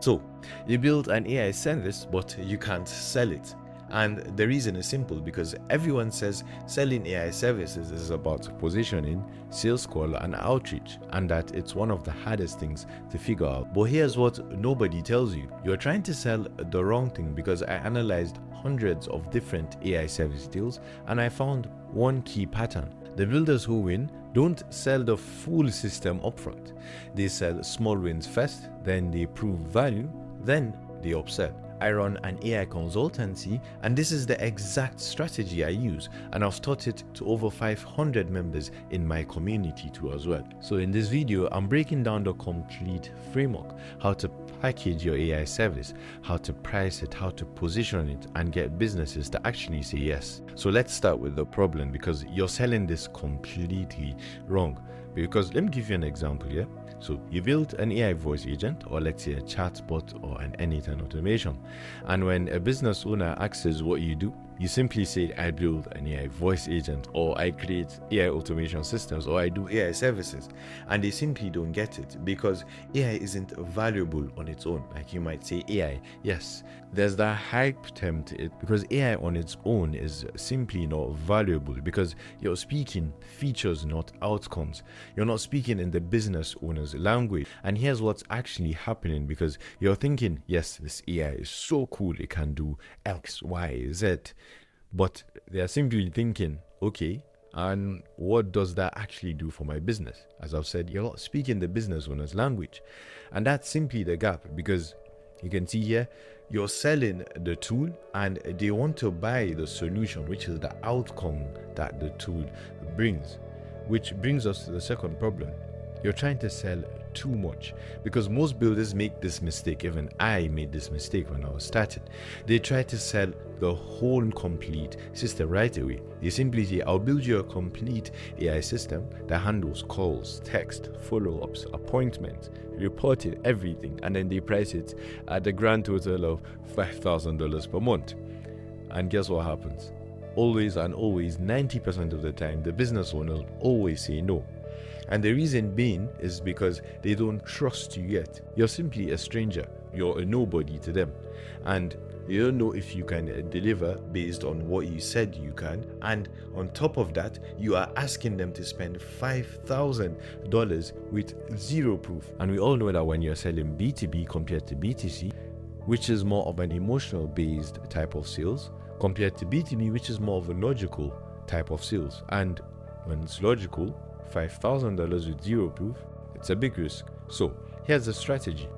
So, you build an AI service, but you can't sell it. And the reason is simple, because everyone says selling AI services is about positioning, sales call, and outreach, and that it's one of the hardest things to figure out. But here's what nobody tells you. You're trying to sell the wrong thing, because I analyzed hundreds of different AI service deals and I found one key pattern. The builders who win don't sell the full system upfront. They sell small wins first, then they prove value, then they upsell. I run an AI consultancy, and this is the exact strategy I use, and I've taught it to over 500 members in my community too as well. So in this video, I'm breaking down the complete framework, how to package your AI service, how to price it, how to position it, and get businesses to actually say yes. So let's start with the problem, because you're selling this completely wrong. Because let me give you an example here. So you built an AI voice agent, or let's say a chatbot or an anytime automation. And when a business owner asks what you do, you simply say, I build an AI voice agent, or I create AI automation systems, or I do AI services. And they simply don't get it, because AI isn't valuable on its own. Like you might say AI, yes, there's that hype term to it, because AI on its own is simply not valuable, because you're speaking features, not outcomes. You're not speaking in the business owner's language. And here's what's actually happening, because you're thinking, yes, this AI is so cool, it can do X, Y, Z. But they are simply thinking, okay, and what does that actually do for my business? As I've said, you're not speaking the business owner's language. And that's simply the gap, because you can see here, you're selling the tool and they want to buy the solution, which is the outcome that the tool brings. Which brings us to the second problem. You're trying to sell too much, because most builders make this mistake. Even I made this mistake when I was starting. They try to sell the whole complete system right away. They simply say, I'll build you a complete AI system that handles calls, text, follow-ups, appointments, reporting, everything, and then they price it at the grand total of $5,000 per month. And guess what happens? Always and always, 90% of the time, the business owners always say no. And the reason being is because they don't trust you yet. You're simply a stranger. You're a nobody to them. And they don't know if you can deliver based on what you said you can. And on top of that, you are asking them to spend $5,000 with zero proof. And we all know that when you're selling B2B compared to B2C, which is more of an emotional based type of sales, compared to B2B, which is more of a logical type of sales. And when it's logical, $5,000 with zero proof, it's a big risk. So here's the strategy.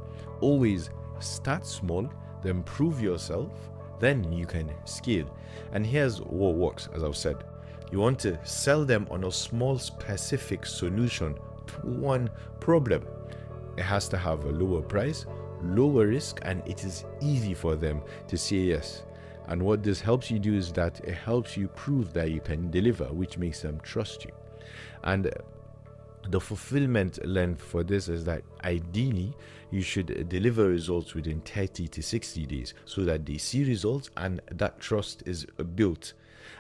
Always start small, then prove yourself, then you can scale. And here's what works. As I've said, you want to sell them on a small specific solution to one problem. It has to have a lower price, lower risk, and it is easy for them to say yes. And what this helps you do is that it helps you prove that you can deliver, which makes them trust you. And the fulfillment length for this is that ideally you should deliver results within 30 to 60 days, so that they see results and that trust is built.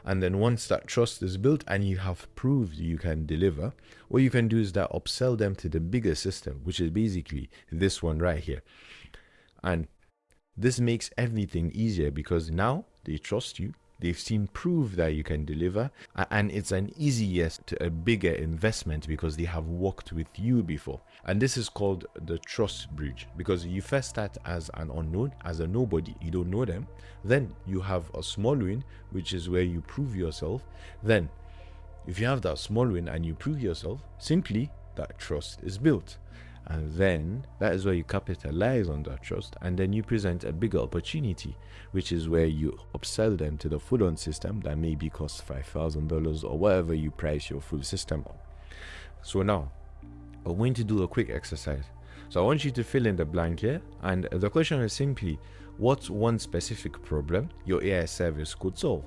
And then once that trust is built and you have proved you can deliver, what you can do is that upsell them to the bigger system, which is basically this one right here. And this makes everything easier, because now they trust you. They've seen proof that you can deliver, and it's an easy yes to a bigger investment, because they have worked with you before. And this is called the trust bridge, because you first start as an unknown, as a nobody, you don't know them. Then you have a small win, which is where you prove yourself. Then if you have that small win and you prove yourself, simply that trust is built. And then that is where you capitalize on that trust, and then you present a bigger opportunity, which is where you upsell them to the full-on system that maybe costs $5,000 or whatever you price your full system on. So now we're going to do a quick exercise. So I want you to fill in the blank here, and the question is simply, what's one specific problem your AI service could solve?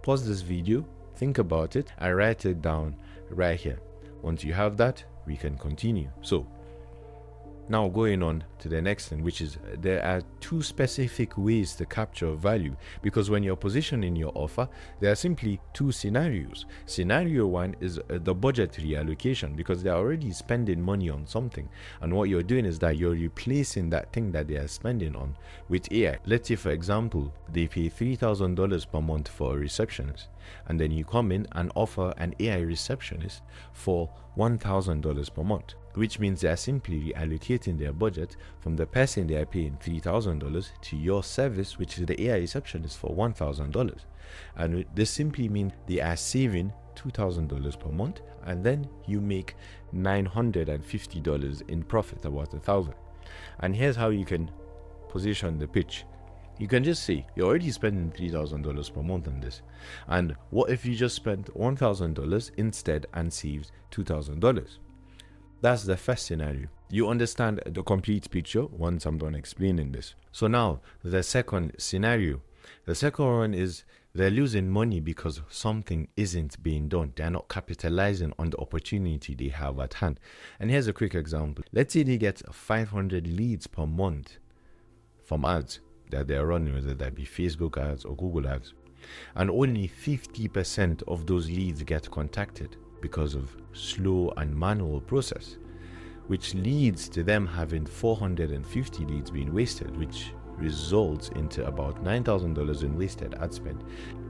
Pause this video, think about it, and write it down right here. Once you have that, we can continue. So Now going on to the next thing, which is there are two specific ways to capture value, because when you're positioning your offer, there are simply two scenarios. Scenario one is the budget reallocation, because they're already spending money on something, and what you're doing is that you're replacing that thing that they are spending on with AI. Let's say, for example, they pay $3,000 per month for a receptionist, and then you come in and offer an AI receptionist for $1,000 per month, which means they are simply reallocating their budget from the person they are paying $3,000 to your service, which is the AI receptionist, for $1,000. And this simply means they are saving $2,000 per month, and then you make $950 in profit, about $1,000. And here's how you can position the pitch. You can just say you're already spending $3,000 per month on this, and what if you just spent $1,000 instead and saved $2,000? That's the first scenario. You understand the complete picture once I'm done explaining this. So now the second scenario. The second one is they're losing money because something isn't being done. They're not capitalizing on the opportunity they have at hand. And here's a quick example. Let's say they get 500 leads per month from ads that they're running, whether that be Facebook ads or Google ads, and only 50% of those leads get contacted because of slow and manual process, which leads to them having 450 leads being wasted, which results into about $9,000 in wasted ad spend.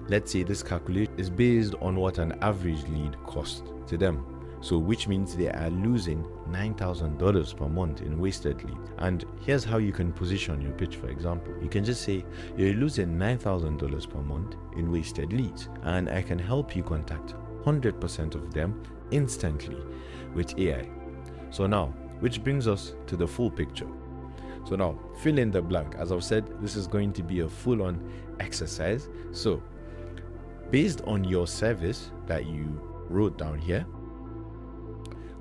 Let's say this calculation is based on what an average lead costs to them, so which means they are losing $9,000 per month in wasted leads. And here's how you can position your pitch. For example, you can just say you're losing $9,000 per month in wasted leads, and I can help you contact 100% of them instantly with AI. So now, which brings us to the full picture. So now, fill in the blank. As I've said, this is going to be a full-on exercise. So based on your service that you wrote down here,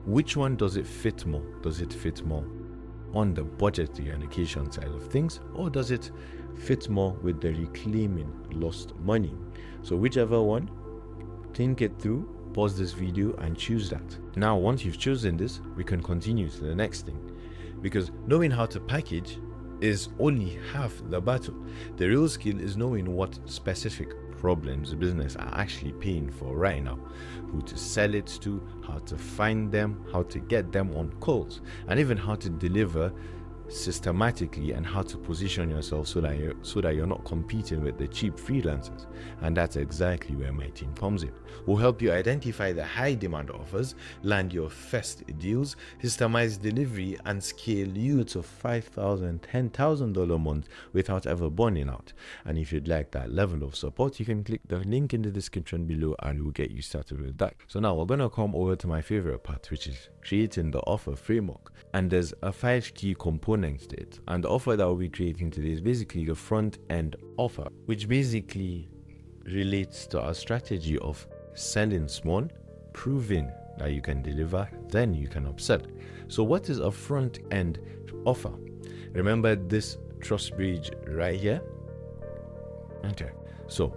which one does it fit more? Does it fit more on the budget reallocation side of things, or does it fit more with the reclaiming lost money? So whichever one, think it through, pause this video and choose that. Now once you've chosen this, we can continue to the next thing, because knowing how to package is only half the battle. The real skill is knowing what specific problems the business are actually paying for right now, who to sell it to, how to find them, how to get them on calls, and even how to deliver systematically, and how to position yourself so that you're not competing with the cheap freelancers. And that's exactly where my team comes in. We'll help you identify the high demand offers, land your first deals, systemize delivery, and scale you to $5,000, $10,000 a month without ever burning out. And if you'd like that level of support, you can click the link in the description below and we'll get you started with that. So now we're going to come over to my favorite part, which is creating the offer framework. And there's a 5 key components to it. And the offer that we'll be creating today is basically the front end offer, which basically relates to our strategy of selling small, proving that you can deliver, then you can upsell. So what is a front end offer? Remember this trust bridge right here? Okay, so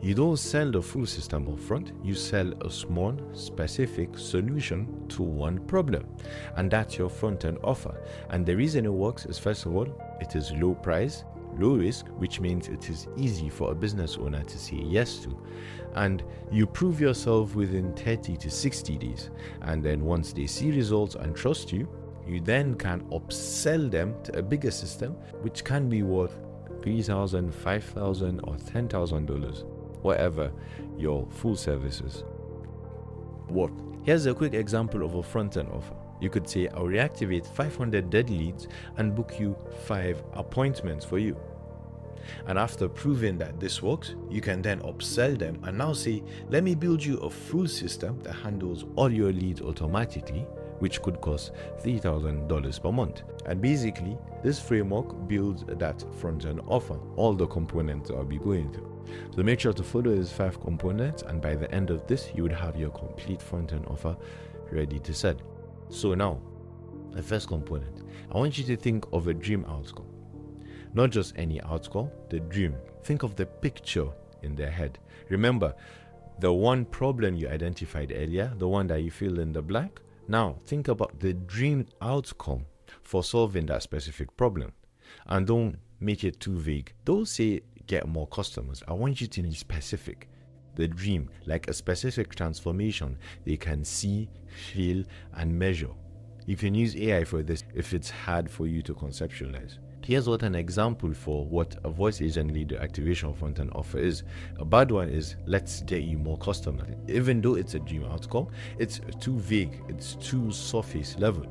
you don't sell the full system up front, you sell a small, specific solution to one problem. And that's your front-end offer. And the reason it works is, first of all, it is low price, low risk, which means it is easy for a business owner to say yes to. And you prove yourself within 30 to 60 days. And then once they see results and trust you, you then can upsell them to a bigger system, which can be worth $3,000, $5,000, or $10,000. Whatever your full services worth. Here's a quick example of a front-end offer. You could say, I'll reactivate 500 dead leads and book you 5 appointments for you. And after proving that this works, you can then upsell them and now say, let me build you a full system that handles all your leads automatically, which could cost $3,000 per month. And basically, this framework builds that front-end offer, all the components I'll be going through. So make sure to follow these 5 components, and by the end of this, you would have your complete front-end offer ready to sell. So now, the first component, I want you to think of a dream outcome. Not just any outcome, the dream. Think of the picture in their head. Remember, the one problem you identified earlier, the one that you fill in the blank. Now, think about the dream outcome for solving that specific problem. And don't make it too vague. Don't say get more customers. I want you to be specific. The dream, like a specific transformation they can see, feel, and measure. You can use AI for this if it's hard for you to conceptualize. Here's what an example for what a voice agent lead activation front-end offer is. A bad one is, let's get you more customers. Even though it's a dream outcome, it's too vague, it's too surface level.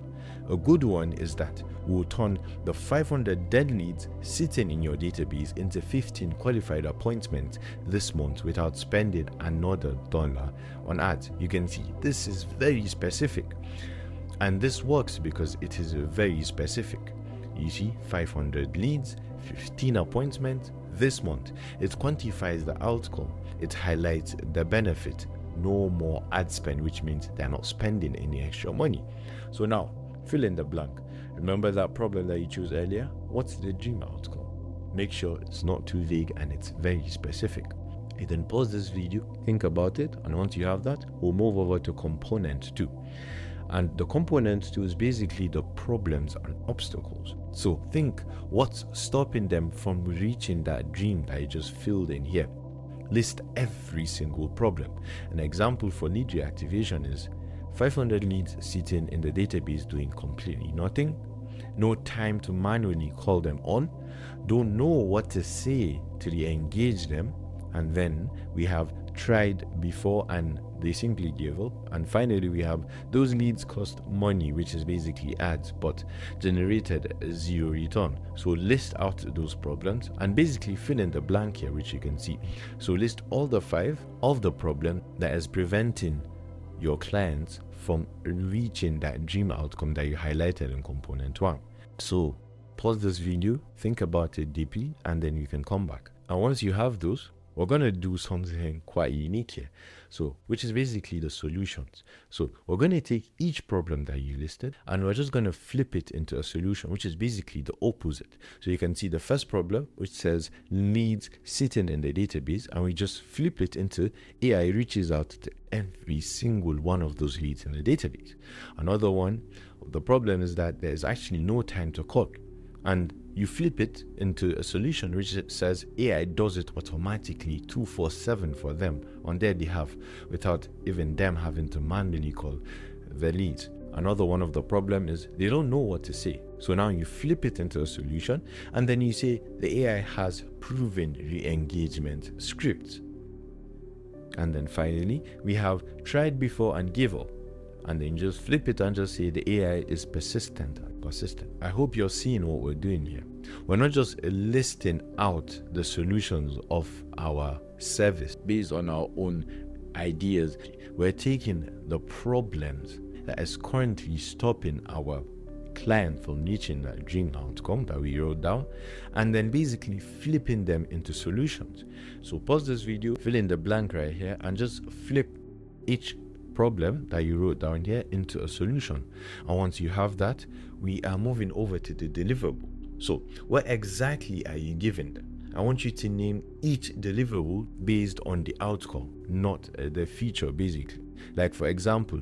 A good one is that we'll turn the 500 dead leads sitting in your database into 15 qualified appointments this month without spending another dollar on ads. You can see this is very specific. And this works because it is very specific. You see, 500 leads, 15 appointments this month. It quantifies the outcome. It highlights the benefit. No more ad spend, which means they're not spending any extra money. So now, fill in the blank. Remember that problem that you chose earlier? What's the dream outcome? Make sure it's not too vague and it's very specific. You then pause this video, think about it, and once you have that, we'll move over to component 2. And the component 2 is basically the problems and obstacles. So think what's stopping them from reaching that dream that you just filled in here. List every single problem. An example for lead reactivation is 500 leads sitting in the database doing completely nothing, no time to manually call them on, don't know what to say to re-engage them, and then we have tried before and they simply gave up, and finally we have those leads cost money, which is basically ads, but generated zero return. So list out those problems and basically fill in the blank here, which you can see. So list all the 5 of the problem that is preventing your clients from reaching that dream outcome that you highlighted in component 1. So pause this video, think about it deeply, and then you can come back. And once you have those, we're going to do something quite unique here, so which is basically the solutions. So we're going to take each problem that you listed and we're just going to flip it into a solution, which is basically the opposite. So you can see the first problem, which says leads sitting in the database, and we just flip it into AI reaches out to every single one of those leads in the database. Another one, the problem is that there's actually no time to call, and you flip it into a solution which says AI does it automatically 24/7 for them on their behalf without even them having to manually call the leads. Another one of the problem is they don't know what to say. So now you flip it into a solution and then you say the AI has proven re-engagement scripts. And then finally, we have tried before and give up. And then just flip it and just say the AI is persistent. I hope you're seeing what we're doing here. We're not just listing out the solutions of our service based on our own ideas. We're taking the problems that is currently stopping our client from reaching that dream outcome that we wrote down, and then basically flipping them into solutions. So pause this video, fill in the blank right here, and just flip each problem that you wrote down here into a solution. And once you have that, we are moving over to the deliverable. So what exactly are you given them? I want you to name each deliverable based on the outcome, not the feature basically. Like for example,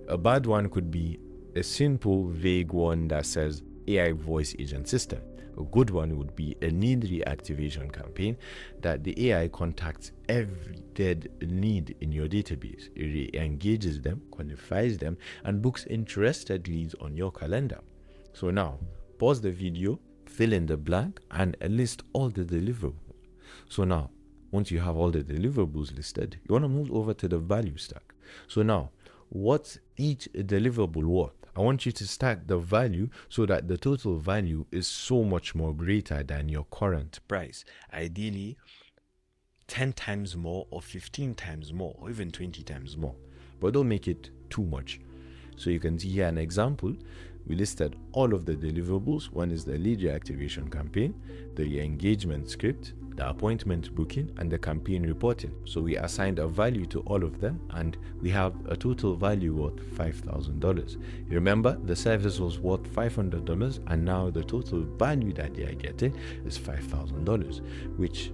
a bad one could be a simple vague one that says AI voice agent system. A good one would be a lead reactivation campaign that the AI contacts every dead lead in your database. It re-engages them, qualifies them, and books interested leads on your calendar. So now, pause the video, fill in the blank, and list all the deliverables. So now, once you have all the deliverables listed, you want to move over to the value stack. So now, what's each deliverable worth? I want you to stack the value so that the total value is so much more greater than your current price. Ideally, 10 times more or 15 times more or even 20 times more. But don't make it too much. So you can see here an example. We listed all of the deliverables. One is the lead reactivation campaign, the engagement script, the appointment booking, and the campaign reporting. So we assigned a value to all of them, and we have a total value worth $5,000. Remember, the service was worth $500, and now the total value that they are getting is $5,000, which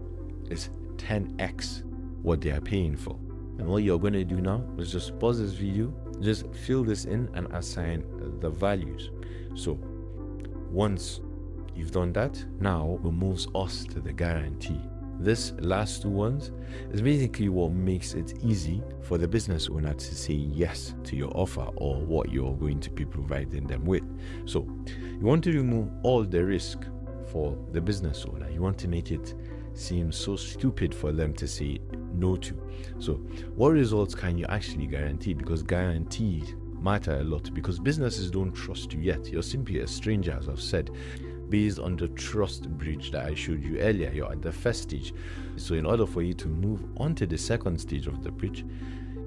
is 10x what they are paying for. And what you're going to do now is just pause this video, just fill this in and assign the values. So Once you've done that, now it moves us to the guarantee. This last two ones is basically what makes it easy for the business owner to say yes to your offer or what you're going to be providing them with. So you want to remove all the risk for the business owner. You want to make it seem so stupid for them to say no to. So what results can you actually guarantee? Because guarantees matter a lot, because businesses don't trust you yet. You're simply a stranger, as I've said. Based on the trust bridge that I showed you earlier, you're at the first stage. So in order for you to move on to the second stage of the bridge,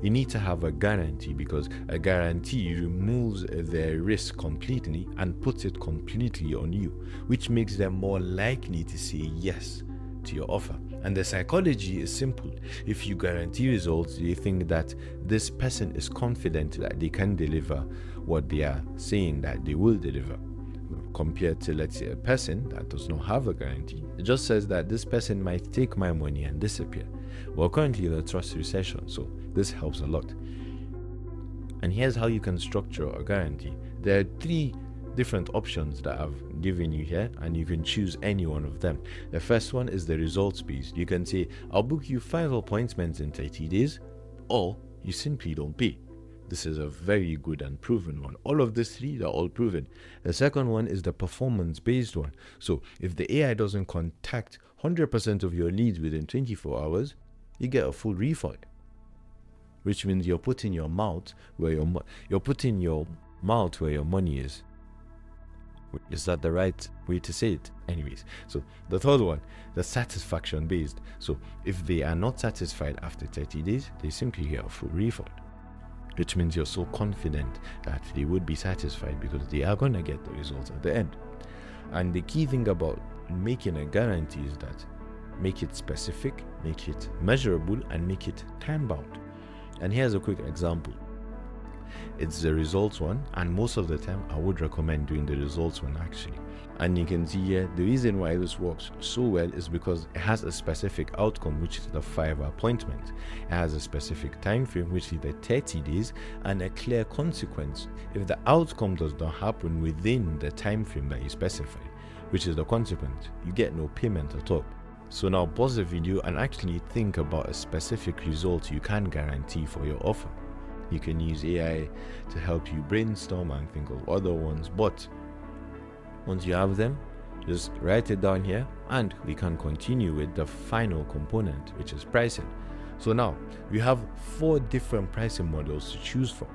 you need to have a guarantee, because a guarantee removes their risk completely and puts it completely on you, which makes them more likely to say yes to your offer. And the psychology is simple. If you guarantee results, you think that this person is confident that they can deliver what they are saying that they will deliver, compared to, let's say, a person that does not have a guarantee. It just says that this person might take my money and disappear. Well, currently in a trust recession, so this helps a lot. And here's how you can structure a guarantee. There are 3 different options that I've given you here, and you can choose any one of them. The first one is the results based. You can say, I'll book you 5 appointments in 30 days, or you simply don't pay. This is a very good and proven one. All of these 3 are all proven. The second one is the performance-based one. So if the AI doesn't contact 100% of your leads within 24 hours, you get a full refund. Which means you're putting your mouth where your money is. Is that the right way to say it? Anyways, so the third one, the satisfaction-based. So if they are not satisfied after 30 days, they simply get a full refund. Which means you're so confident that they would be satisfied because they are going to get the results at the end. And the key thing about making a guarantee is that make it specific, make it measurable, and make it time-bound. And here's a quick example. It's the results one, and most of the time I would recommend doing the results one actually. And you can see here the reason why this works so well is because it has a specific outcome, which is the 5 appointments. It has a specific time frame, which is the 30 days, and a clear consequence. If the outcome does not happen within the time frame that you specified, which is the consequence, you get no payment at all. So now pause the video and actually think about a specific result you can guarantee for your offer. You can use AI to help you brainstorm and think of other ones, but once you have them, just write it down here and we can continue with the final component, which is pricing. So now we have 4 different pricing models to choose from.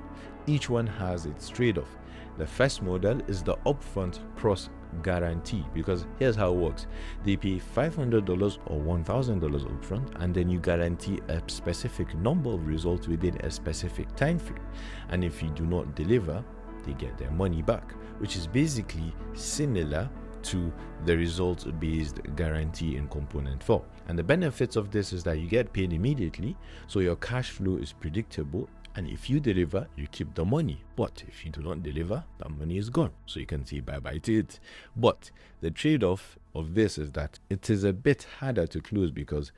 Each one has its trade-off. The first model is the upfront plus guarantee, because here's how it works. They pay $500 or $1,000 upfront, and then you guarantee a specific number of results within a specific time frame. And if you do not deliver, they get their money back, which is basically similar to the results-based guarantee in component 4. And the benefits of this is that you get paid immediately, so your cash flow is predictable, and if you deliver, you keep the money. But if you do not deliver, the money is gone, so you can say bye-bye to it. But the trade-off of this is that it is a bit harder to close because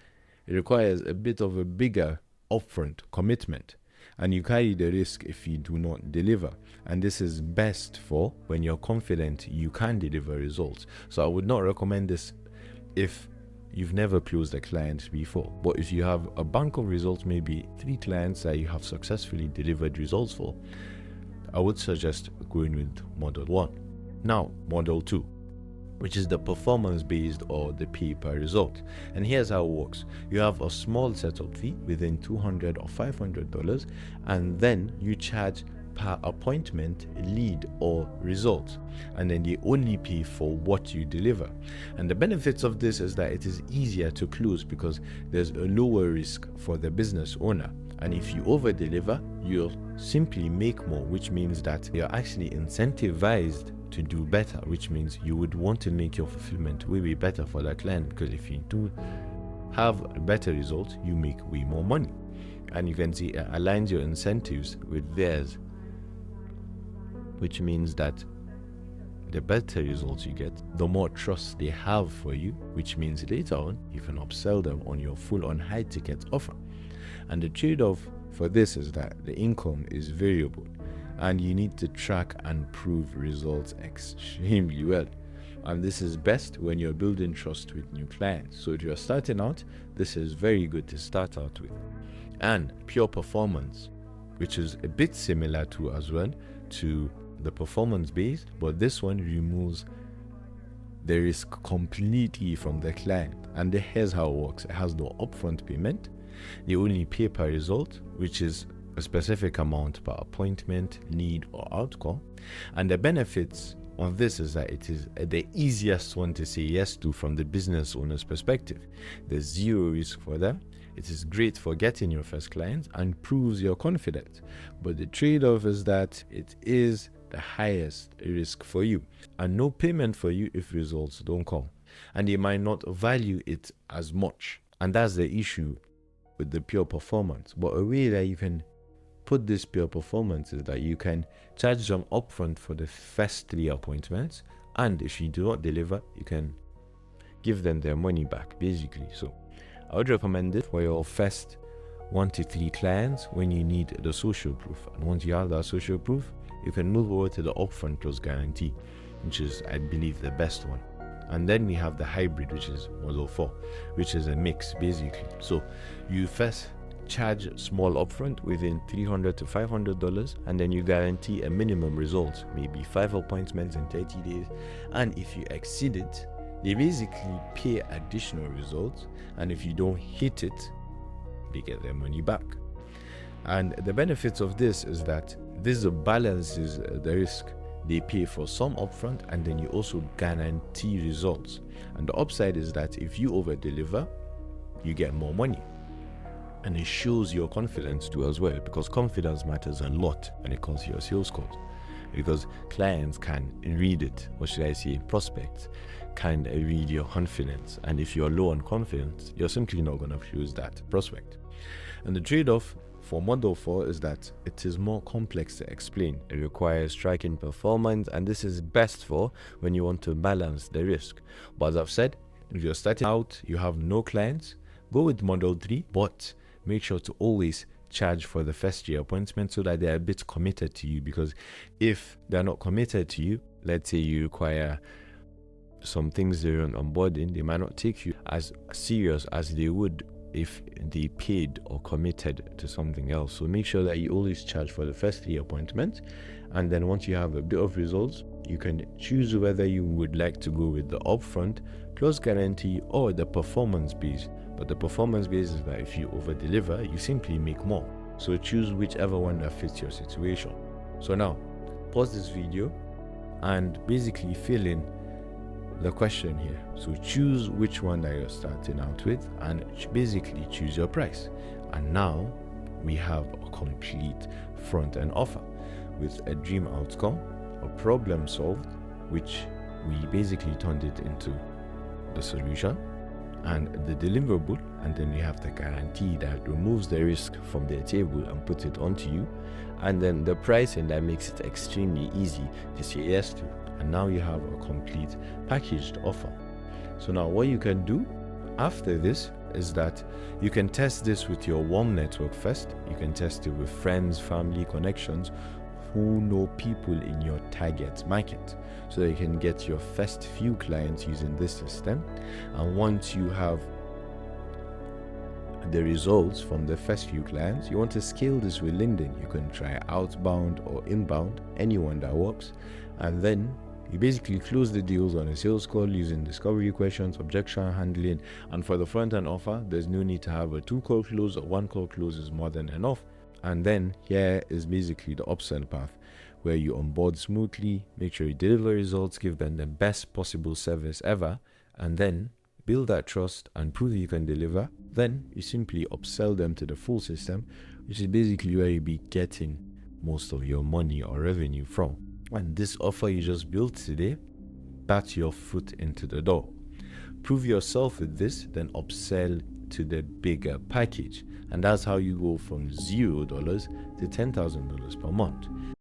it requires a bit of a bigger upfront commitment, and you carry the risk if you do not deliver. And this is best for when you're confident you can deliver results. So I would not recommend this if you've never closed a client before. But if you have a bank of results, maybe 3 clients that you have successfully delivered results for, I would suggest going with model 1. Now, model 2, which is the performance-based or the pay per result. And here's how it works. You have a small setup fee within $200 or $500, and then you charge per appointment, lead, or result, and then they only pay for what you deliver. And the benefits of this is that it is easier to close because there's a lower risk for the business owner, and if you over deliver, you'll simply make more, which means that you're actually incentivized to do better, which means you would want to make your fulfillment way better for the client, because if you do have better results, you make way more money. And you can see it aligns your incentives with theirs, which means that the better results you get, the more trust they have for you, which means later on you can upsell them on your full-on high-ticket offer. And the trade-off for this is that the income is variable, and you need to track and prove results extremely well. And this is best when you're building trust with new clients. So if you're starting out, this is very good to start out with. And pure performance, which is a bit similar to as well to the performance based, but this one removes the risk completely from the client. And here's how it works. It has no upfront payment. They only pay per result, which is a specific amount per appointment, need, or outcome. And the benefits of this is that it is the easiest one to say yes to from the business owner's perspective. There's zero risk for them. It is great for getting your first clients and proves your confidence. But the trade-off is that it is the highest risk for you, and no payment for you if results don't come. And they might not value it as much. And that's the issue with the pure performance. But a way that you can put this pure performance is that you can charge them upfront for the first 3 appointments, and if you do not deliver, you can give them their money back, basically. So I would recommend it for your first 1 to 3 clients when you need the social proof. And once you have that social proof, you can move over to the upfront plus guarantee, which is, I believe, the best one. And then we have the hybrid, which is model 4, which is a mix, basically. So you first charge small upfront within $300 to $500, and then you guarantee a minimum result, maybe 5 appointments in 30 days. And if you exceed it, they basically pay additional results, and if you don't hit it, they get their money back. And the benefits of this is that this balances the risk. They pay for some upfront, and then you also guarantee results. And the upside is that if you over deliver, you get more money. And it shows your confidence too as well, because confidence matters a lot when it comes to your sales calls, because clients can read it, or should I say prospects can read your confidence. And if you're low on confidence, you're simply not going to choose that prospect. And the trade-off for model 4 is that it is more complex to explain. It requires striking performance, and this is best for when you want to balance the risk. But as I've said, if you're starting out, you have no clients, go with model 3, but make sure to always charge for the first year appointment so that they're a bit committed to you. Because if they're not committed to you, let's say you require some things during onboarding, they might not take you as serious as they would if they paid or committed to something else. So make sure that you always charge for the first 3 appointments, and then once you have a bit of results, you can choose whether you would like to go with the upfront plus guarantee or the performance base. But the performance base is that if you over deliver, you simply make more. So choose whichever one that fits your situation. So now pause this video and basically fill in the question here. So choose which one that you're starting out with, and basically choose your price. And now we have a complete front-end offer with a dream outcome, a problem solved, which we basically turned it into the solution, and the deliverable, and then we have the guarantee that removes the risk from the table and puts it onto you, and then the pricing that makes it extremely easy to say yes to. And now you have a complete packaged offer. So now what you can do after this is that you can test this with your warm network first. You can test it with friends, family, connections who know people in your target market, so that you can get your first few clients using this system. And once you have the results from the first few clients, you want to scale this with LinkedIn. You can try outbound or inbound, anyone that works, and then you basically close the deals on a sales call using discovery questions, objection handling. And for the front-end offer, there's no need to have a 2-call close, or 1-call close is more than enough. And then here is basically the upsell path, where you onboard smoothly, make sure you deliver results, give them the best possible service ever, and then build that trust and prove you can deliver. Then you simply upsell them to the full system, which is basically where you'll be getting most of your money or revenue from. And this offer you just built today, that's your foot into the door. Prove yourself with this, then upsell to the bigger package. And that's how you go from $0 to $10,000 per month.